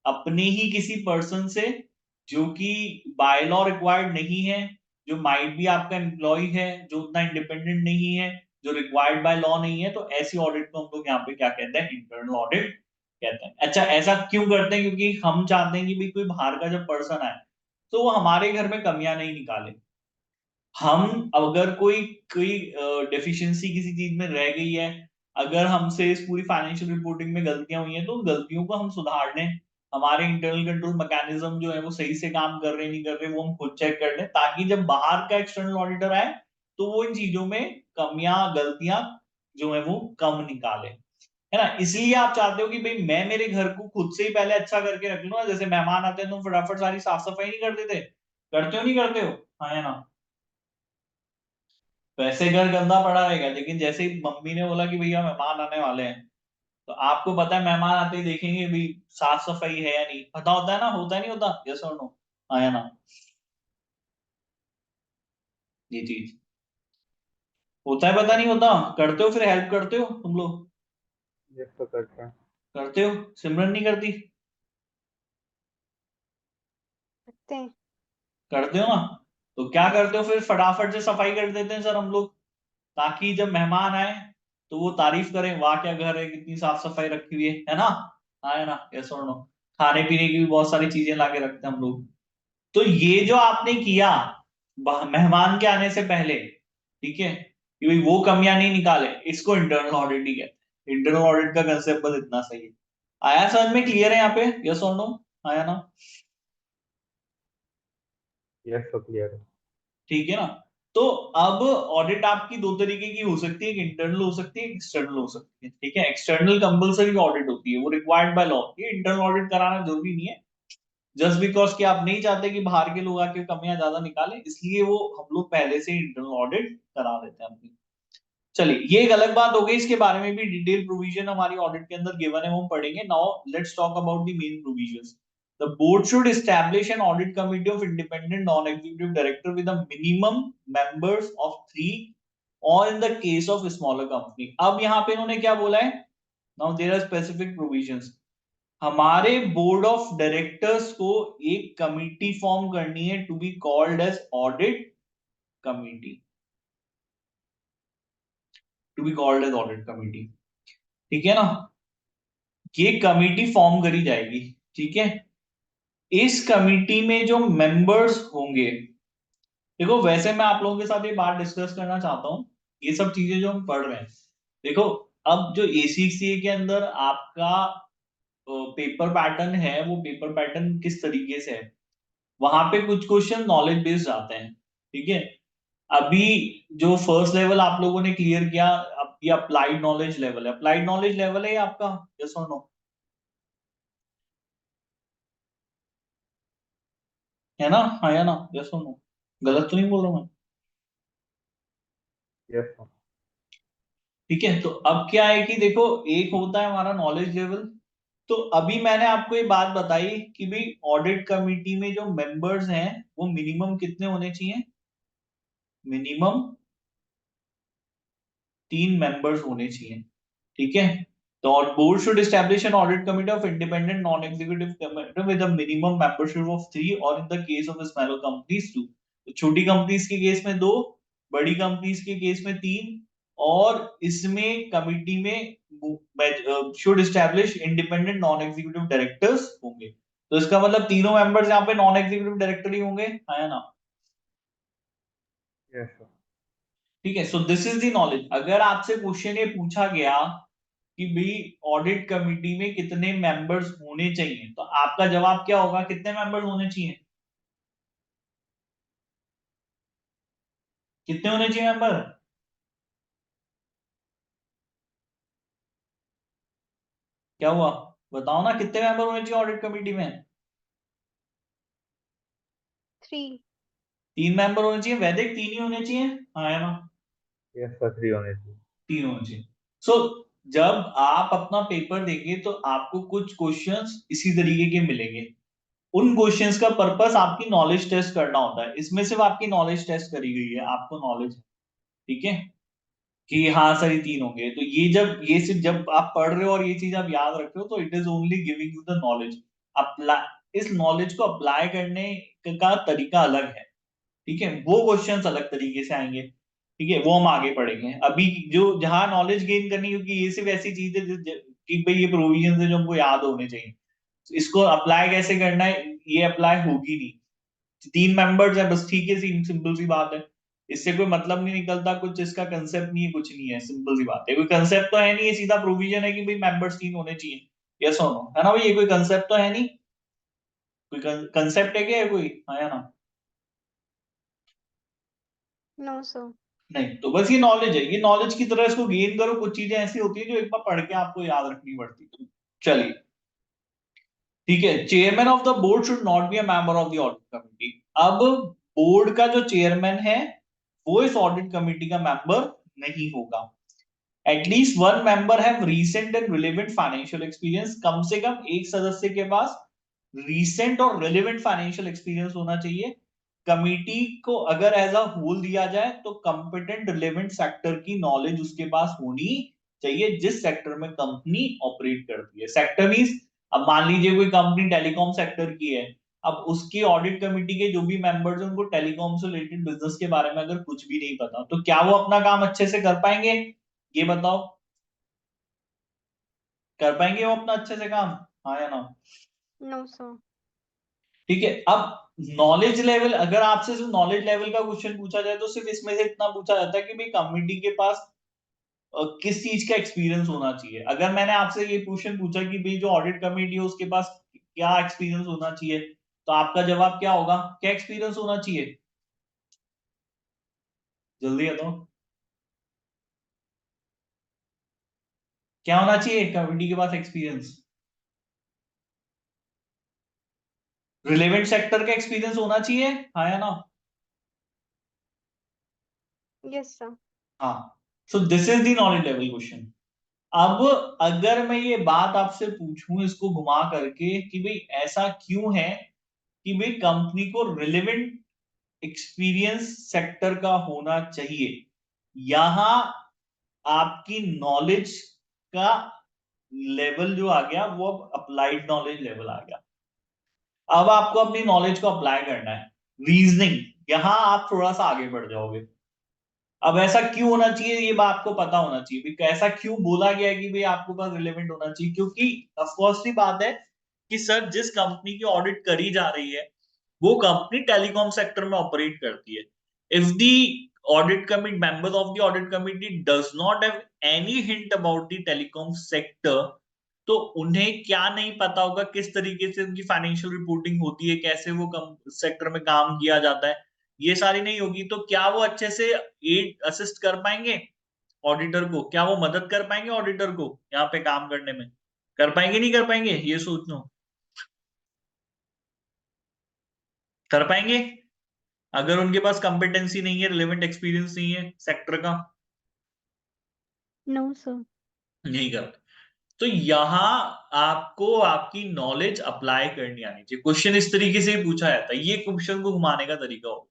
अपने ही किसी पर्सन से जो कि बाय लॉ रिक्वायर्ड नहीं है, जो माइट भी आपका एम्प्लॉय है, जो उतना इंडिपेंडेंट नहीं है, जो रिक्वायर्ड बाय लॉ नहीं है, तो ऐसी ऑडिट को हम लोग यहाँ पे क्या कहते हैं? इंटरनल ऑडिट कहते हैं। अच्छा, ऐसा क्यों करते हैं? क्योंकि हम चाहते हैं कि भाई कोई बाहर का जब पर्सन आए तो वो हमारे घर में कमियां नहीं निकाले। हम अगर कोई कोई डेफिशिएंसी किसी चीज में रह गई है, अगर हमसे इस पूरी फाइनेंशियल रिपोर्टिंग में गलतियां हुई हैं, तो उन गलतियों को हम सुधार लें। हमारे इंटरनल कंट्रोल मैकेनिज्म जो है वो सही से काम कर रहे नहीं कर रहे, वो हम खुद चेक कर लें, ताकि जब बाहर का एक्सटर्नल ऑडिटर आए तो वो इन चीजों में कमियां, गलतियां जो है वो कम निकाले, है ना। इसलिए आप चाहते हो कि भाई मैं मेरे घर को खुद से ही पहले अच्छा करके रख लूं ना। जैसे मेहमान आते हैं तो फटाफट सारी साफ सफाई नहीं कर देते, करते हो नहीं करते हो? हाँ, है ना। वैसे घर गंदा पड़ा रहेगा, लेकिन जैसे ही मम्मी ने बोला कि भैया मेहमान आने वाले हैं, तो आपको पता है मेहमान आते ही देखेंगे भी साफ सफाई है या नहीं, पता होता है ना, होता है नहीं होता? यस और नो? आया ना? ये चीज होता है, पता नहीं होता? करते हो फिर, हेल्प करते हो तुम लोग? यस सर, करते हैं। करते हो? सिमरन नहीं करती? करते हैं। करते हो ना? तो क्या यस। करते हो फिर? फटाफट से सफाई कर देते हैं सर हम लोग, ताकि जब मेहमान आए तो वो तारीफ करें, वाह क्या घर है, कितनी साफ सफाई रखी हुई है ना। हाँ, है ना? यस और नो? खाने पीने की भी बहुत सारी चीजें लाके रखते हैं हम लोग। तो ये जो आपने किया मेहमान के आने से पहले, ठीक है, कि भाई वो कमियां नहीं निकाले, इसको इंटरनल ऑडिट ही कहते हैं। इंटरनल ऑडिट का कंसेप्ट बस इतना सही है। आया समझ में? क्लियर है यहाँ पे? यस और नो? आया ना? यस सर, क्लियर है। ठीक है ना। तो अब ऑडिट आपकी दो तरीके की हो सकती है, एक इंटरनल हो सकती है, एक एक्सटर्नल हो सकती है। ठीक है, एक्सटर्नल कंपलसरी ऑडिट होती है, वो रिक्वायर्ड बाय लॉ। ये इंटरनल ऑडिट कराना जरूरी नहीं है, जस्ट बिकॉज कि आप नहीं चाहते कि बाहर के लोग आके कमियां ज्यादा निकालें, इसलिए वो हम लोग पहले से इंटरनल ऑडिट करा देते हैं अपनी। चलिए, ये एक अलग बात हो गई, इसके बारे में भी डिटेल प्रोविजन हमारी ऑडिट के अंदर गिवन है, वो हम पढ़ेंगे। Now let's talk about the main provisions. The board should establish an audit committee of independent non executive director with a minimum members of 3, और in the case of smaller company. अब यहाँ पे इन्होंने क्या बोला है? Now there are specific provisions. हमारे बोर्ड ऑफ डायरेक्टर्स को एक कमिटी फॉर्म करनी है, to be called as audit committee, to be called as audit committee. ठीक है ना? ये कमिटी फॉर्म करी जाएगी। ठीक है, इस कमिटी में जो मेंबर्स होंगे, देखो वैसे मैं आप लोगों के साथ ये बात डिस्कस करना चाहता हूँ, ये सब चीजें जो हम पढ़ रहे हैं, देखो, अब जो एसीसीए के अंदर आपका पेपर पैटर्न है, वो पेपर पैटर्न किस तरीके से है, वहां पे कुछ क्वेश्चन नॉलेज बेस्ड आते हैं। ठीक है, अभी जो फर्स्ट लेवल आप लोगों ने क्लियर किया, अब ये अप्लाइड नॉलेज लेवल है। अप्लाइड नॉलेज लेवल है ये आपका? यस और नो? है ना? हाँ या ना? यस और नो? गलत तो नहीं बोल रहा मैं? Yes sir. ठीक है, तो अब क्या है कि देखो, एक होता है हमारा नॉलेज लेवल। तो अभी मैंने आपको ये बात बताई कि भाई ऑडिट कमिटी में जो मेंबर्स हैं वो मिनिमम कितने होने चाहिए? मिनिमम 3 मेंबर्स होने चाहिए। ठीक है, The board should establish an audit committee of independent non-executive committee with a minimum membership of 3 or in the case of smaller companies 2. तो छोटी कंपनीज के केस में 2, बड़ी कंपनीज के केस में 3, और इसमें कमिटी में should establish independent non executive directors होंगे। तो इसका मतलब तीनों मेंबर्स यहाँ पे नॉन एग्जीक्यूटिव डायरेक्टर ही होंगे, है ना? Yes sir. ठीक है, सो दिस इज द नॉलेज। अगर आपसे क्वेश्चन ये पूछा गया कि भाई ऑडिट कमिटी में कितने मेंबर्स होने चाहिए, तो आपका जवाब क्या होगा? कितने मेंबर्स होने चाहिए? कितने होने चाहिए मेंबर? क्या हुआ, बताओ ना, कितने मेंबर होने चाहिए ऑडिट कमिटी में? 3। 3 मेंबर होने चाहिए। वैदिक 3 ही होने चाहिए, हाँ है ना? यस सर, 3 होने चाहिए। 3 होने चाहिए। सो जब आप अपना पेपर देंगे तो आपको कुछ क्वेश्चंस इसी तरीके के मिलेंगे। उन क्वेश्चंस का पर्पस आपकी नॉलेज टेस्ट करना होता है। इसमें सिर्फ आपकी नॉलेज टेस्ट करी गई है, आपको नॉलेज है, ठीक है, कि हाँ सर ये 3 होंगे। तो ये सिर्फ जब आप पढ़ रहे हो और ये चीज आप याद रख रहे हो, तो it is only giving you the knowledge. Apply, इस नॉलेज को अप्लाई करने का तरीका अलग है, ठीक है, वो क्वेश्चंस अलग तरीके से आएंगे, ठीक है, वो हम आगे पढ़ेंगे। अभी जो जहां नॉलेज गेन करनी, क्योंकि ये सिर्फ ऐसी चीज है कि भाई ये प्रोविजन है जो हमको याद होने चाहिए, तो इसको अप्लाई कैसे करना है, ये अप्लाई होगी नहीं। 3 मेंबर्स है बस, ठीक है, सिंपल सी बात है। इससे कोई मतलब नहीं निकलता, कुछ इसका कंसेप्ट नहीं है, कुछ नहीं है, सिंपल सी बात है। कोई कंसेप्ट तो है नहीं, ये सीधा प्रोविजन है कि भाई मेंबर्स 3 होने चाहिए, यस और नो, है ना भाई? ये कोई कंसेप्ट तो है नहीं, कोई कंसेप्ट है क्या, कोई आया ना? No sir. नहीं, तो बस ये नॉलेज है, ये नॉलेज की तरह इसको गेन करो। कुछ चीजें ऐसी होती है जो एक बार पढ़ के आपको याद रखनी पड़ती है। चलिए, ठीक है, chairman of the board should not be a member of the audit committee. अब बोर्ड का जो चेयरमैन है वो इस ऑडिट कमिटी का मेंबर नहीं होगा। At least one member have recent and relevant financial experience. कम से कम एक सदस्य के पास रीसेंट और रिलेवेंट फाइनेंशियल एक्सपीरियंस होना चाहिए। कमिटी को अगर एज अ होल दिया जाए तो कंपिटेंट रिलेवेंट सेक्टर की नॉलेज उसके पास होनी चाहिए, जिस सेक्टर में कंपनी ऑपरेट करती है। सेक्टर मींस, अब मान लीजिए कोई कंपनी टेलीकॉम सेक्टर की है, अब उसकी ऑडिट कमिटी के जो भी मेंबर्स हैं उनको टेलीकॉम से रिलेटेड बिजनेस के बारे में अगर कुछ भी नहीं पता, तो क्या वो अपना काम अच्छे से कर पाएंगे? ये बताओ, कर पाएंगे वो अपना अच्छे से काम, हाँ या ना? No sir. ठीक है, अब नॉलेज लेवल, अगर आपसे सिर्फ नॉलेज लेवल का क्वेश्चन पूछा जाए तो सिर्फ इसमें से इतना पूछा जाता है कि भाई कमिटी के पास किस चीज का एक्सपीरियंस होना चाहिए। अगर मैंने आपसे ये क्वेश्चन पूछा कि भाई जो ऑडिट कमिटी है उसके पास क्या एक्सपीरियंस होना चाहिए, तो आपका जवाब क्या होगा? क्या एक्सपीरियंस होना चाहिए? जल्दी बताओ, क्या होना चाहिए कमिटी के पास एक्सपीरियंस? रिलेवेंट सेक्टर का एक्सपीरियंस होना चाहिए, हाँ या ना? Yes sir. हाँ, so this is the knowledge level question. अब अगर मैं ये बात आपसे पूछूं इसको घुमा करके कि भाई ऐसा क्यों है कि भाई कंपनी को रिलेवेंट एक्सपीरियंस सेक्टर का होना चाहिए, यहां आपकी नॉलेज का लेवल जो आ गया वो अब अप्लाइड नॉलेज लेवल आ गया। अब आपको अपनी नॉलेज को अप्लाई करना है, रीजनिंग, यहां आप थोड़ा सा आगे बढ़ जाओगे। अब ऐसा क्यों होना चाहिए ये बात आपको पता होना चाहिए, ऐसा क्यों बोला गया है कि भाई आपके पास रिलेवेंट होना चाहिए, क्योंकि ऑफकोर्स की बात है कि सर जिस कंपनी की ऑडिट करी जा रही है वो कंपनी टेलीकॉम सेक्टर में ऑपरेट करती है। If the audit committee, members of the audit committee does not have any hint about the telecom sector, तो उन्हें क्या नहीं पता होगा किस तरीके से उनकी फाइनेंशियल रिपोर्टिंग होती है, कैसे वो सेक्टर में काम किया जाता है, ये सारी नहीं होगी, तो क्या वो अच्छे से एड असिस्ट कर पाएंगे ऑडिटर को? क्या वो मदद कर पाएंगे ऑडिटर को यहाँ पे काम करने में? कर पाएंगे नहीं कर पाएंगे, ये सोच लो। कर पाएंगे? अगर उनके पास कंपिटेंसी नहीं है, रिलेवेंट एक्सपीरियंस नहीं है सेक्टर का, नो सर। नहीं कर। तो यहां आपको आपकी नॉलेज अप्लाई करनी आनी चाहिए। क्वेश्चन इस तरीके से ही पूछा जाता है, ये क्वेश्चन को घुमाने का तरीका हो।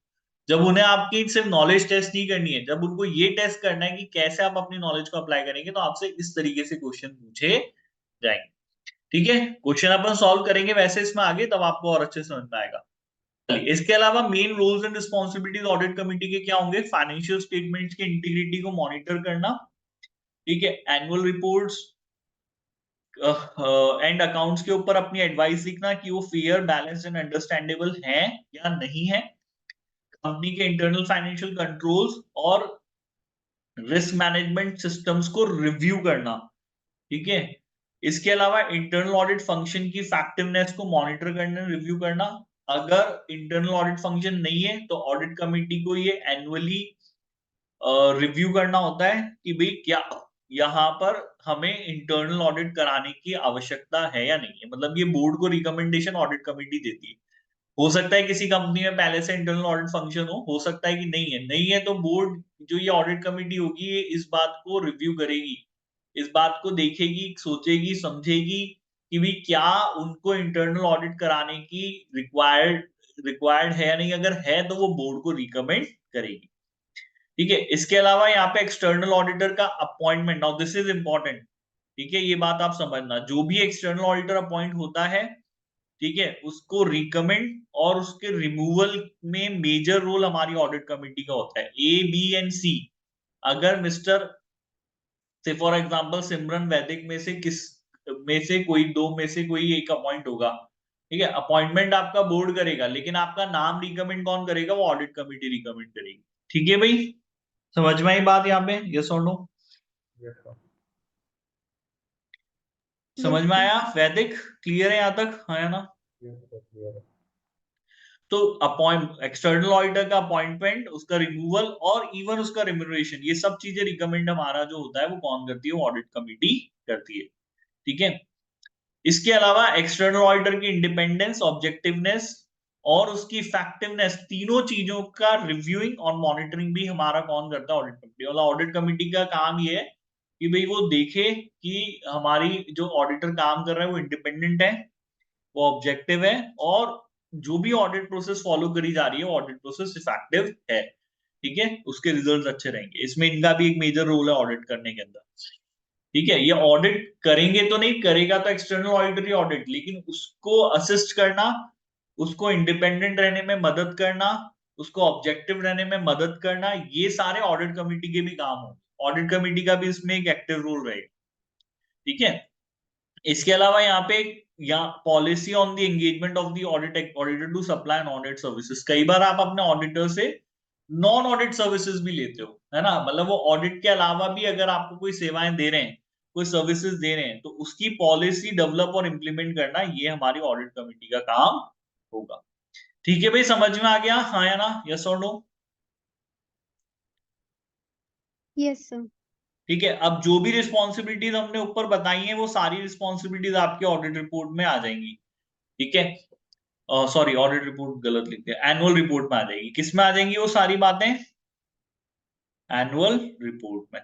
जब उन्हें आपकी सिर्फ नॉलेज टेस्ट नहीं करनी है, जब उनको ये टेस्ट करना है कि कैसे आप अपनी नॉलेज को अप्लाई करेंगे, तो आपसे इस तरीके से क्वेश्चन पूछे जाएंगे। ठीक है, क्वेश्चन अपन सॉल्व करेंगे वैसे इसमें आगे, तब आपको और अच्छे से समझ में आएगा। इसके अलावा main roles and responsibilities audit committee के क्या होंगे? फाइनेंशियल स्टेटमेंट्स की इंटीग्रिटी को मॉनिटर करना, ठीक है, एनुअल रिपोर्ट्स एंड अकाउंट्स के ऊपर अपनी एडवाइस लिखना कि वो फेयर, बैलेंस्ड एंड अंडरस्टैंडेबल हैं या नहीं है, कंपनी के इंटरनल फाइनेंशियल कंट्रोल्स और रिस्क मैनेजमेंट सिस्टम्स को रिव्यू करना, ठीक है। इसके अलावा इंटरनल ऑडिट फंक्शन की इफेक्टिवनेस को मॉनिटर करना, रिव्यू करना। अगर इंटरनल ऑडिट फंक्शन नहीं है तो ऑडिट कमेटी को ये एनुअली रिव्यू करना होता है कि भाई क्या यहाँ पर हमें इंटरनल ऑडिट कराने की आवश्यकता है या नहीं है। मतलब ये बोर्ड को रिकमेंडेशन ऑडिट कमेटी देती है। हो सकता है किसी कंपनी में पहले से इंटरनल ऑडिट फंक्शन हो सकता है कि नहीं है। नहीं है तो बोर्ड जो ये ऑडिट कमेटी होगी ये इस बात को रिव्यू करेगी, इस बात को देखेगी, सोचेगी, समझेगी कि भी क्या उनको इंटरनल ऑडिट कराने की रिक्वायर्ड है या नहीं। अगर है तो वो बोर्ड को रिकमेंड करेगी, ठीक है। इसके अलावा यहाँ पे एक्सटर्नल ऑडिटर का appointment, now this is important, ठीक है, ये बात आप समझना। जो भी एक्सटर्नल ऑडिटर अपॉइंट होता है, ठीक है, उसको रिकमेंड और उसके रिमूवल में मेजर रोल हमारी ऑडिट कमेटी का होता है, ए, बी एंड सी। अगर मिस्टर से फॉर एग्जांपल सिमरन वैदिक में से किस में से कोई दो में से कोई एक अपॉइंट होगा, ठीक है, अपॉइंटमेंट आपका बोर्ड करेगा, लेकिन आपका नाम रिकमेंड कौन करेगा? वो ऑडिट कमेटी रिकमेंड करेगी, ठीक है भाई। समझ में आई बात यहाँ पे? यस और नो? Yes sir. समझ Yes, में sir. आया वैदिक? क्लियर है यहाँ तक? है ना? यस सर, क्लियर है। तो अपॉइंट एक्सटर्नल ऑडिटर का अपॉइंटमेंट, उसका रिमूवल और इवन उसका रिम्यूनरेशन, ये सब चीजें रिकमेंड हमारा जो होता है वो कौन करती है? ऑडिट कमेटी करती है, ठीक है। इसके अलावा एक्सटर्नल ऑडिटर की इंडिपेंडेंस, ऑब्जेक्टिवनेस और उसकी इफेक्टिवनेस, तीनों चीजों का रिव्यूइंग और मॉनिटरिंग भी हमारा कौन करता है? Audit committee. मतलब ऑडिट कमेटी का काम ये है कि भाई वो देखे कि हमारी जो ऑडिटर काम कर रहा है वो इंडिपेंडेंट है, वो ऑब्जेक्टिव है, और जो भी ऑडिट प्रोसेस फॉलो करी जा रही है ऑडिट प्रोसेस इफेक्टिव है, ठीक है, उसके रिजल्ट अच्छे रहेंगे। इसमें इनका भी एक मेजर रोल है ऑडिट करने के अंदर, ठीक है। ये ऑडिट करेंगे तो नहीं, करेगा तो एक्सटर्नल ऑडिटर ही ऑडिट, लेकिन उसको असिस्ट करना, उसको इंडिपेंडेंट रहने में मदद करना, उसको ऑब्जेक्टिव रहने में मदद करना, ये सारे ऑडिट कमेटी के भी काम होंगे। ऑडिट कमेटी का भी इसमें एक एक्टिव रोल रहेगा, ठीक है। इसके अलावा यहाँ पे यहाँ policy on the engagement of the auditor to supply and audit services. कई बार आप अपने ऑडिटर से नॉन ऑडिट सर्विसेज भी लेते हो, है ना। मतलब वो ऑडिट के अलावा भी अगर आपको कोई सेवाएं दे रहे हैं, कोई सर्विसेज दे रहे हैं, तो उसकी पॉलिसी डेवलप और इंप्लीमेंट करना ये हमारी ऑडिट कमेटी का काम होगा, ठीक है भाई। समझ में आ गया? हाँ या ना? यस और नो? Yes, sir. ठीक है। अब जो भी रिस्पॉन्सिबिलिटीज हमने ऊपर बताई हैं वो सारी रिस्पॉन्सिबिलिटीज आपके ऑडिट रिपोर्ट में आ जाएंगी, ठीक है। सॉरी, ऑडिट रिपोर्ट गलत लिख दिया, एनुअल रिपोर्ट में आ जाएगी। किस में आ जाएंगी वो सारी बातें? एनुअल रिपोर्ट में,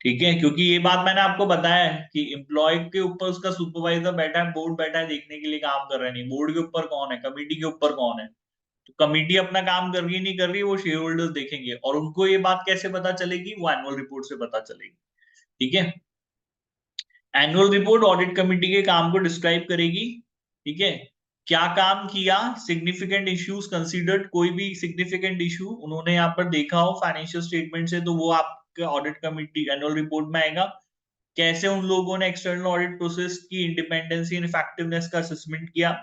ठीक है। क्योंकि ये बात मैंने आपको बताया है कि एम्प्लॉय के ऊपर उसका सुपरवाइजर बैठा है, बोर्ड बैठा है देखने के लिए, काम कर रहा है नहीं। बोर्ड के ऊपर कौन है? कमेटी के ऊपर कौन है? तो कमेटी अपना काम कर रही है नहीं कर रही, वो शेयर होल्डर्स देखेंगे। और उनको ये बात कैसे पता चलेगी? वो एनुअल रिपोर्ट से पता चलेगी, ठीक है। एनुअल रिपोर्ट ऑडिट कमेटी के काम को डिस्क्राइब करेगी, ठीक है। क्या काम किया, सिग्निफिकेंट इश्यूज कंसीडर्ड, कोई भी सिग्निफिकेंट इशू उन्होंने यहाँ पर देखा हो फाइनेंशियल स्टेटमेंट से, तो वो आपके ऑडिट कमेटी एनुअल रिपोर्ट में आएगा। कैसे उन लोगों ने एक्सटर्नल ऑडिट प्रोसेस की इंडिपेंडेंसी एंड इफेक्टिवनेस का असेसमेंट किया।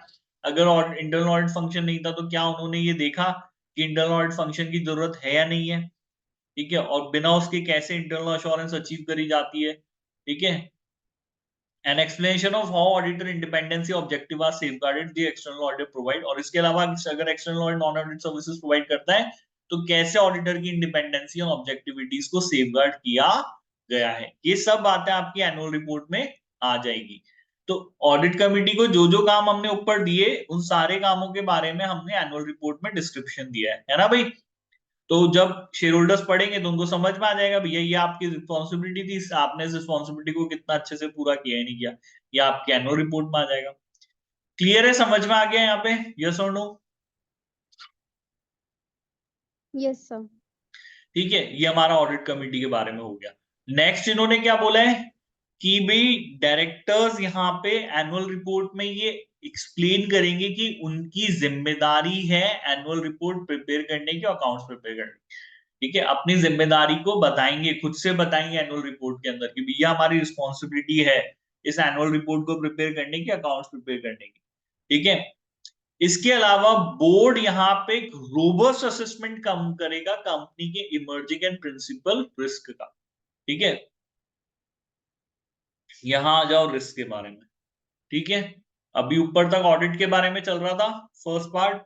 अगर इंटरनल ऑडिट फंक्शन नहीं था तो क्या उन्होंने ये देखा कि इंटरनल ऑडिट फंक्शन की जरूरत है या नहीं है, ठीक है, और बिना उसके कैसे इंटरनल अश्योरेंस अचीव करी जाती है, ठीक है। An explanation of how auditor independency objective are safeguarded the external audit provide। और इसके अलावा अगर external audit non audit services provide करता है तो कैसे ऑडिटर की इंडिपेंडेंसी और ऑब्जेक्टिविटीज को सेफगार्ड किया गया है, ये सब बातें आपकी एनुअल रिपोर्ट में आ जाएगी। तो ऑडिट कमेटी को जो जो काम हमने ऊपर दिए उन सारे कामों के बारे में हमने एनुअल रिपोर्ट में डिस्क्रिप्शन दिया है ना भाई। तो जब शेयर होल्डर्स पढ़ेंगे तो उनको समझ में आ जाएगा भैया ये आपकी रिस्पॉन्सिबिलिटी थी, आपने इस रिस्पॉन्सिबिलिटी को कितना अच्छे से पूरा किया है नहीं किया, ये आपके एनुअल रिपोर्ट में आ जाएगा। क्लियर है? समझ में आ गया यहाँ पे? यस और नो? Yes, sir. ठीक है, ये हमारा ऑडिट कमेटी के बारे में हो गया। नेक्स्ट इन्होंने क्या बोला है कि भाई डायरेक्टर्स यहाँ पे एनुअल रिपोर्ट में ये एक्सप्लेन करेंगे कि उनकी जिम्मेदारी है एनुअल रिपोर्ट प्रिपेयर करने की, अकाउंट्स प्रिपेयर करने की। ठीक है, अपनी जिम्मेदारी को बताएंगे, खुद से बताएंगे एनुअल रिपोर्ट के अंदर कि भैया हमारी रिस्पॉन्सिबिलिटी है इस एनुअल रिपोर्ट को प्रिपेयर करने की, अकाउंट्स प्रिपेयर करने की। ठीक है, इसके अलावा बोर्ड यहाँ पे एक रोबस्ट असेसमेंट कम करेगा कंपनी के इमर्जिंग एंड प्रिंसिपल रिस्क का। ठीक है, यहां आ जाओ रिस्क के बारे में। ठीक है, अभी ऊपर तक ऑडिट के बारे में चल रहा था फर्स्ट पार्ट,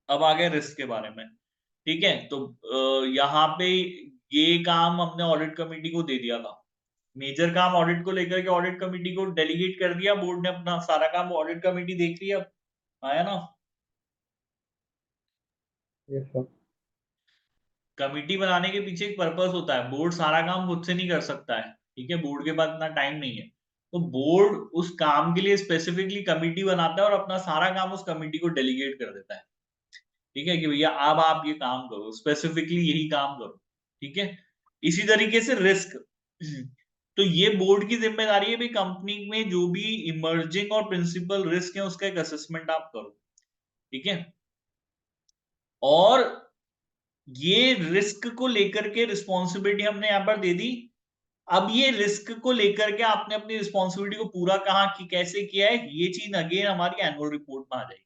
अब आ गया रिस्क के बारे में। ठीक है, तो यहाँ पे ये काम हमने ऑडिट कमेटी को दे दिया था, मेजर काम ऑडिट को लेकर के ऑडिट कमेटी को डेलीगेट कर दिया, बोर्ड ने अपना सारा काम ऑडिट कमेटी देख लिया। आया ना? Yes, sir. कमिटी बनाने के पीछे एक पर्पस होता है, बोर्ड सारा काम खुद से नहीं कर सकता है। ठीक है, बोर्ड के पास इतना टाइम नहीं है, तो बोर्ड उस काम के लिए स्पेसिफिकली कमिटी बनाता है और अपना सारा काम उस कमिटी को डेलीगेट कर देता है। ठीक है, कि भैया अब आप ये काम करो, स्पेसिफिकली यही काम करो। ठीक है, इसी तरीके से रिस्क, तो ये बोर्ड की जिम्मेदारी है भाई कंपनी में जो भी इमर्जिंग और प्रिंसिपल रिस्क है उसका एक असेसमेंट आप करो। ठीक है, और ये रिस्क को लेकर के रिस्पॉन्सिबिलिटी हमने यहां पर दे दी। अब ये रिस्क को लेकर के आपने अपनी रिस्पॉन्सिबिलिटी को पूरा कहा कि कैसे किया है, ये चीज अगेन हमारी एनुअल रिपोर्ट में आ जाएगी।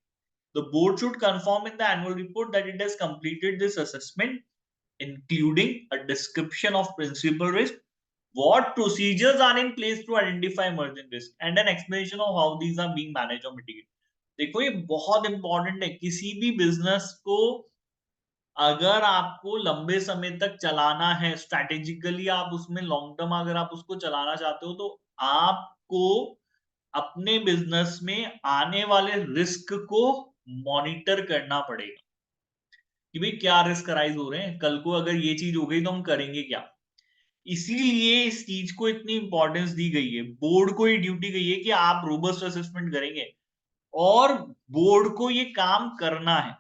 The board should confirm in the annual report that it has completed this assessment, including a description of principal risk, what procedures are in place to identify emerging risk, and an explanation of how these are being managed or mitigated. देखो ये बहुत इंपॉर्टेंट है, किसी भी बिजनेस को अगर आपको लंबे समय तक चलाना है, स्ट्रैटेजिकली आप उसमें लॉन्ग टर्म अगर आप उसको चलाना चाहते हो, तो आपको अपने बिजनेस में आने वाले रिस्क को मॉनिटर करना पड़ेगा कि भाई क्या रिस्क अराइज हो रहे हैं, कल को अगर ये चीज हो गई तो हम करेंगे क्या। इसीलिए इस चीज को इतनी इंपॉर्टेंस दी गई है, बोर्ड को ये ड्यूटी गई है कि आप रोबस्ट असेसमेंट करेंगे और बोर्ड को ये काम करना है,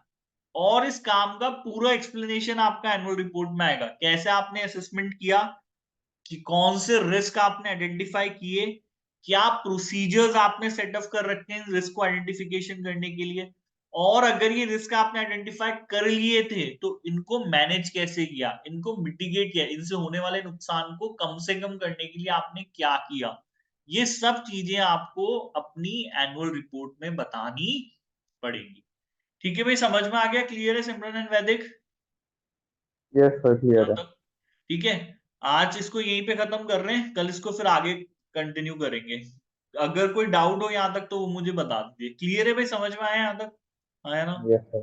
और इस काम का पूरा एक्सप्लेनेशन आपका एनुअल रिपोर्ट में आएगा। कैसे आपने असेसमेंट किया, कि कौन से रिस्क आपने आइडेंटिफाई किए, क्या प्रोसीजर्स आपने सेटअप कर रखे हैं रिस्क को आइडेंटिफिकेशन करने के लिए, और अगर ये रिस्क आपने आइडेंटिफाई कर लिए थे तो इनको मैनेज कैसे किया, इनको मिटिगेट किया, इनसे होने वाले नुकसान को कम से कम करने के लिए आपने क्या किया। ये सब चीजें आपको अपनी एनुअल रिपोर्ट में बतानी पड़ेगी। ठीक है भाई, समझ में आ गया? क्लियर है सिमरन एंड वैदिक? Yes, sir. Clear यहाँ है. तक ठीक है, आज इसको यहीं पे खत्म कर रहे हैं, कल इसको फिर आगे कंटिन्यू करेंगे। अगर कोई डाउट हो यहाँ तक तो वो मुझे बता दीजिए। क्लियर है भाई, समझ में आया यहाँ तक? आया ना? Yes, sir.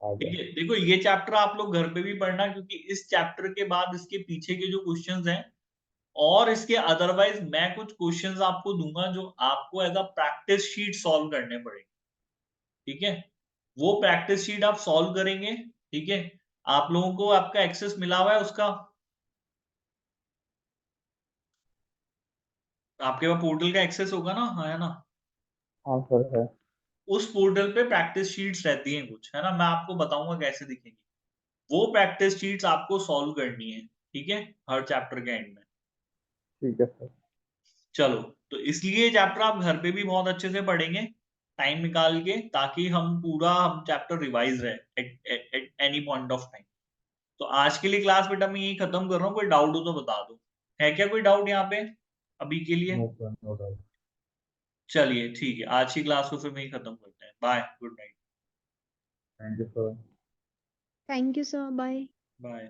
आ ठीक गया. है, देखो ये चैप्टर आप लोग घर पे भी पढ़ना, क्योंकि इस चैप्टर के बाद इसके पीछे के जो क्वेश्चंस हैं, और इसके अदरवाइज मैं कुछ क्वेश्चंस आपको दूंगा जो आपको as a practice sheet solve करने पड़ेंगे। ठीक है, वो प्रैक्टिस शीट आप सॉल्व करेंगे। ठीक है, आप लोगों को आपका एक्सेस मिला हुआ है उसका, आपके पास पोर्टल का एक्सेस होगा ना? हाँ, है ना? हाँ सर है. उस पोर्टल पे प्रैक्टिस शीट्स रहती हैं कुछ, है ना? मैं आपको बताऊंगा कैसे दिखेंगी, वो प्रैक्टिस शीट्स आपको सॉल्व करनी है। ठीक है, हर चैप्टर के एंड में। ठीक है सर. चलो, तो इसलिए चैप्टर आप घर पे भी बहुत अच्छे से पढ़ेंगे टाइम निकाल के, ताकि हम चैप्टर रिवाइज रहे at any point of time. तो आज के लिए क्लास बेटा मैं यही खत्म कर रहा हूँ, कोई डाउट हो तो बता दो। है क्या कोई डाउट यहाँ पे अभी के लिए? No sir, no doubt. चलिए ठीक है, आज की क्लास को फिर मैं ही खत्म करते हैं। Bye, good night. Thank you sir. Thank you, sir. Bye. Bye.